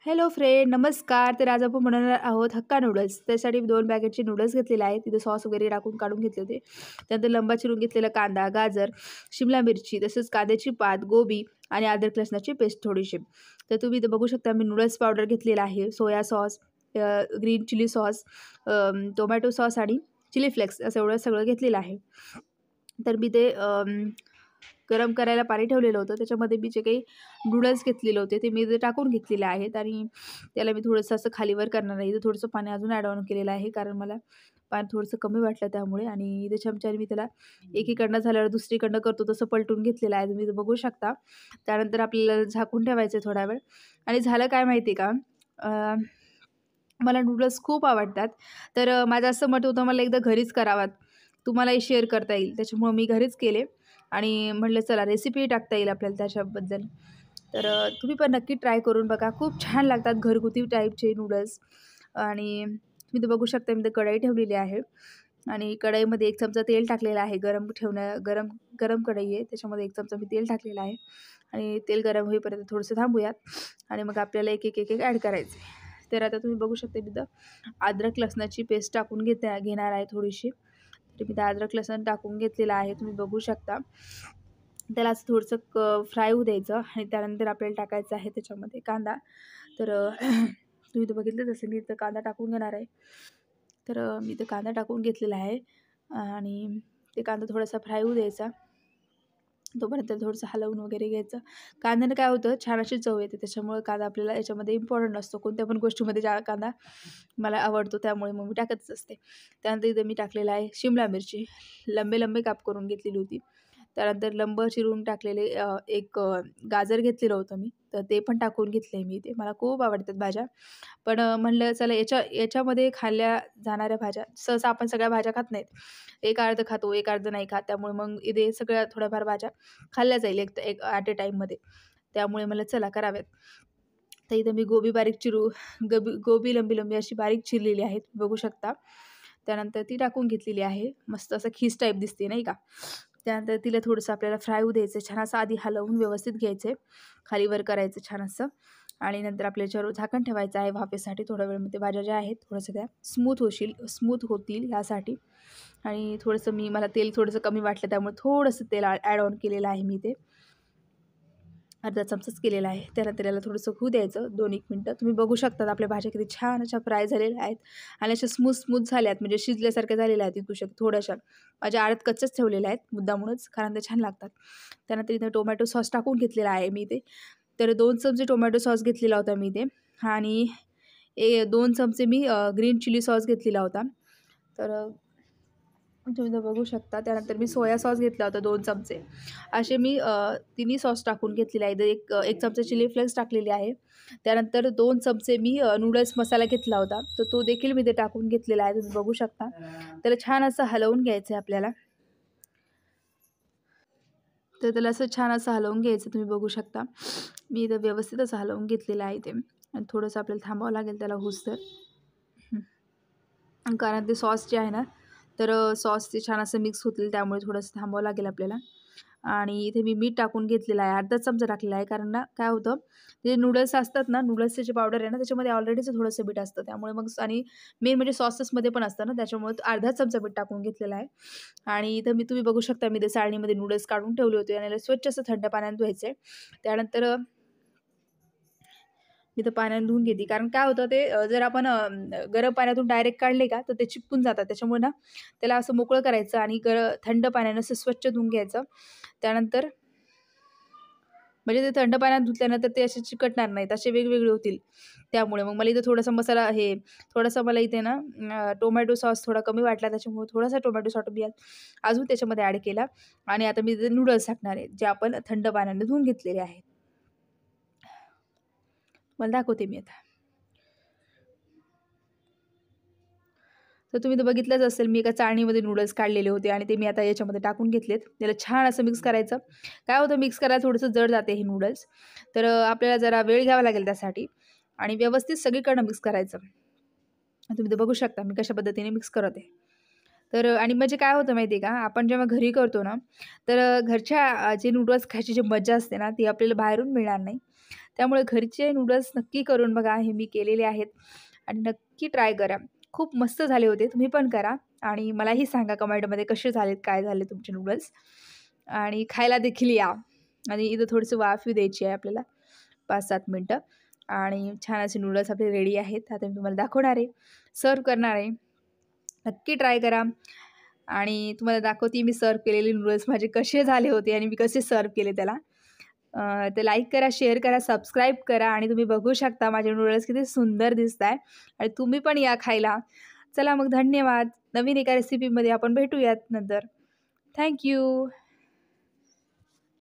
Hello friend, नमस्कार. तर आज आपण बनवणार आहोत हक्का नूडल्स. त्यासाठी 2 पॅकेटचे नूडल्स घेतलेले आहेत. तिथे सॉस वगैरे टाकून काढून घेतले होते. त्यानंतर लंबा चिरून घेतलेला कांदा, गाजर, शिमला मिरची, तसेच कांद्याची पात, गोबी आणि अद्रक लसणाची पेस्ट थोडीशी. तर तुम्ही इथे बघू शकता मी नूडल्स पावडर घेतलेला आहे, soya sauce, green chilli sauce, tomato sauce आणि चिली फ्लेक्स असं एवढं सगळं घेतलेलं आहे. तर मी ते गरम करायला पाणी ठेवलेलं होतं. त्याच्यामध्ये मी जे काही नूडल्स घेतलेले होते ते मी इथे टाकून घेतलेले आहेत आणि त्याला मी थोडंसं असं खालीवर करणार आहे. इथे थोडंसं पाणी अजून ॲड ऑन केलेलं आहे, कारण मला पाणी थोडंसं कमी वाटलं त्यामुळे. आणि इथे चमच्याने मी त्याला एकीकडनं झाल्यावर दुसरीकडनं करतो तसं पलटून घेतलेलं आहे, तुम्ही इथे बघू शकता. त्यानंतर आपल्याला झाकून ठेवायचं आहे थोडा वेळ. आणि झालं काय माहिती आहे का, मला नूडल्स खूप आवडतात. तर माझं असं मत होतं मला एकदा घरीच करावात, तुम्हालाही शेअर करता येईल. त्याच्यामुळं मी घरीच केले आणि म्हटलं चला रेसिपी टाकता येईल आपल्याला त्याच्याबद्दल. तर तुम्ही पण नक्की ट्राय करून बघा. खूप छान लागतात घरगुती टाईपचे नूडल्स. आणि तुम्ही ते बघू शकता, मी ते कढई ठेवलेली आहे आणि कढईमध्ये 1 चमचा तेल टाकलेलं आहे. गरम गरम कढई आहे, त्याच्यामध्ये 1 चमचा मी तेल टाकलेलं आहे आणि तेल गरम होईपर्यंत थोडंसं थांबूयात आणि मग आपल्याला एक ॲड करायचं आहे. तर आता तुम्ही बघू शकता मी इथं अद्रक लसणाची पेस्ट टाकून घेणार आहे थोडीशी. तर मी अद्रक लसण टाकून घेतलेलं आहे, तुम्ही बघू शकता. त्याला असं थोडंसं फ्राय होऊ द्यायचं आणि त्यानंतर आपल्याला टाकायचं आहे त्याच्यामध्ये कांदा. तर तुम्ही तर बघितलंच असेल, मी इथं कांदा टाकून घेणार आहे. तर मी इथं कांदा टाकून घेतलेला आहे आणि ते कांदा थोडासा फ्राय होऊ द्यायचा. तोपर्यंत थोडंसं हलवून वगैरे घ्यायचं. कांद्याने काय होतं, छान अशी चव येते. त्याच्यामुळे कांदा आपल्याला याच्यामध्ये इम्पॉर्टंट असतो. कोणत्या पण गोष्टीमध्ये कांदा मला आवडतो, त्यामुळे मग मी टाकतच असते. त्यानंतर इथं मी टाकलेला आहे शिमला मिरची, लंबे लंबे काप करून घेतलेली होती. त्यानंतर लंब चिरून टाकलेले गाजर घेतलेलं होतं मी, तर ते पण टाकून घेतलं आहे मी इथे. मला खूप आवडतात भाज्या. पण म्हणलं चला याच्यामध्ये खाल्ल्या जाणाऱ्या भाज्या, सहसा आपण सगळ्या भाज्या खात नाहीत. एक अर्ध खातो, एक अर्ध नाही खात. त्यामुळे मग इथे सगळ्या थोड्याफार भाज्या खाल्ल्या जाईल एक ॲट अ टाईममध्ये. त्यामुळे मला चला कराव्यात. तर इथं मी गोबी लंबी लंबी अशी बारीक चिरलेली आहे, बघू शकता. त्यानंतर ती टाकून घेतलेली आहे. मस्त असं खीस टाईप दिसते नाही का. त्यानंतर तिला थोडंसं आपल्याला फ्राय होऊ द्यायचं. छान असं आधी हलवून व्यवस्थित घ्यायचं आहे, खालीवर करायचं छान असं. आणि नंतर आपल्या याच्यावर झाकण ठेवायचं आहे वाफेसाठी थोड्या वेळ. ते भाज्या ज्या आहेत थोडंसं त्या स्मूथ होतील यासाठी. आणि थोडंसं मला तेल थोडंसं कमी वाटलं, त्यामुळे थोडंसं तेल ॲड ऑन केलेलं आहे मी ते. अर्धा चमचाच केलेला आहे. त्यानंतर याला थोडंसं होऊ द्यायचं 2-1 मिनटं. तुम्ही बघू शकता आपल्या भाज्या किती छान अशा फ्राय झालेल्या आहेत आणि अशा स्मूथ झाल्या आहेत, म्हणजे शिजल्यासारख्या झालेल्या आहेत. इतकू थोड्याशा माझ्या आळत कच्च्याच ठेवलेल्या आहेत मुद्दामूनच, कारण ते छान लागतात. त्यानंतर इथं टोमॅटो सॉस टाकून घेतलेला आहे मी इथे. तर 2 चमचे टोमॅटो सॉस घेतलेला होता मी इथे आणि 2 चमचे मी ग्रीन चिली सॉस घेतलेला होता. तर तुम्ही इथं बघू शकता. त्यानंतर मी सोया सॉस घेतला होता 2 चमचे. असे मी तिन्ही सॉस टाकून घेतलेले आहे. एक चमचा चिली फ्लेक्स टाकलेली आहे. त्यानंतर 2 चमचे मी नूडल्स मसाला घेतला होता, तर तो देखील मी ते टाकून घेतलेला आहे, तुम्ही बघू शकता. त्याला छान असं हलवून घ्यायचं आहे आपल्याला. तर त्याला असं छान असं हलवून घ्यायचं, तुम्ही बघू शकता. मी इथं व्यवस्थित असं हलवून घेतलेलं आहे ते आणि थोडंसं आपल्याला थांबावं लागेल त्याला होऊस्तर. कारण ते सॉस जे आहे ना, तर सॉस ते छान असं मिक्स होतील, त्यामुळे थोडंसं थांबावं लागेल आपल्याला. आणि इथे मी मीठ टाकून घेतलेलं आहे, अर्धा चमचा टाकलेला आहे. कारण ना काय होतं, ते नूडल्स असतात ना, नूडल्सची जी पावडर आहे ना, त्याच्यामध्ये ऑलरेडीच थोडंसं मीठ असतं. त्यामुळे मग आणि मेन म्हणजे सॉसेसमध्ये पण असतं ना, त्याच्यामुळे अर्धा चमचा मीठ टाकून घेतलेला आहे. आणि इथं तुम्ही बघू शकता, मी ते चाळणीमध्ये नूडल्स काढून ठेवले होते आणि स्वच्छ असं थंड पाण्यात धुवायचे. त्यानंतर मी तर पाण्याने धुवून घेते, कारण काय होतं ते जर आपण गरम पाण्यातून डायरेक्ट काढले का, तर ते चिपकून जातात. त्याच्यामुळे ना त्याला असं मोकळं करायचं आणि थंड पाण्यानं असं स्वच्छ धुवून घ्यायचं. त्यानंतर म्हणजे ते थंड पाण्यात धुतल्यानंतर ते असे चिकटणार नाहीत, असे वेगवेगळे होतील. त्यामुळे मग मला इथे थोडासा मसाला थोडासा मला इथे ना टोमॅटो सॉस थोडा कमी वाटला, त्याच्यामुळे थोडासा टोमॅटो सॉस मी अजून त्याच्यामध्ये ॲड केला. आणि आता मी इथे नूडल्स टाकणार आहे, जे आपण थंड पाण्याने धुवून घेतलेले आहेत. मला दाखवते मी आता. तर तुम्ही तर बघितलंच असेल, मी एका चाळणीमध्ये नूडल्स काढलेले होते आणि ते मी आता याच्यामध्ये टाकून घेतलेत. त्याला छान असं मिक्स करायचं. काय होतं, मिक्स करायला थोडंसं जड जाते हे नूडल्स, तर आपल्याला जरा वेळ घ्यावा लागेल त्यासाठी आणि व्यवस्थित सगळीकडनं मिक्स करायचं. तुम्ही तर बघू शकता मी कशा पद्धतीने मिक्स करत आहे. तर आणि म्हणजे काय होतं माहिती आहे का, आपण जेव्हा घरी करतो ना, तर घरच्या जे नूडल्स खायची जी मजा असते ना, ती आपल्याला बाहेरून मिळणार नाही. त्यामुळे घरचे नूडल्स नक्की करून बघा. हे मी केलेले आहेत आणि नक्की ट्राय करा. खूप मस्त झाले होते. तुम्ही पण करा आणि मलाही सांगा कमेंटमध्ये कसे झालेत, काय झाले तुमचे नूडल्स आणि खायला देखील या. आणि इथं थोडंसं वाफ द्यायची आहे आपल्याला 5-7 मिनटं आणि छान असे नूडल्स आपले रेडी आहेत. आता मी तुम्हाला दाखवणार आहे, सर्व्ह करणार आहे. नक्की ट्राय करा आणि तुम्हाला दाखवते मी सर्व्ह केलेले नूडल्स माझे कसे झाले होते आणि मी कसे सर्व्ह केले त्याला. तर लाईक करा, शेअर करा, सबस्क्राईब करा आणि तुम्ही बघू शकता माझे नूडल्स किती सुंदर दिसत आहे आणि तुम्ही पण या खायला. चला मग धन्यवाद. नवीन एका रेसिपीमध्ये आपण भेटूयात नंतर. Thank you.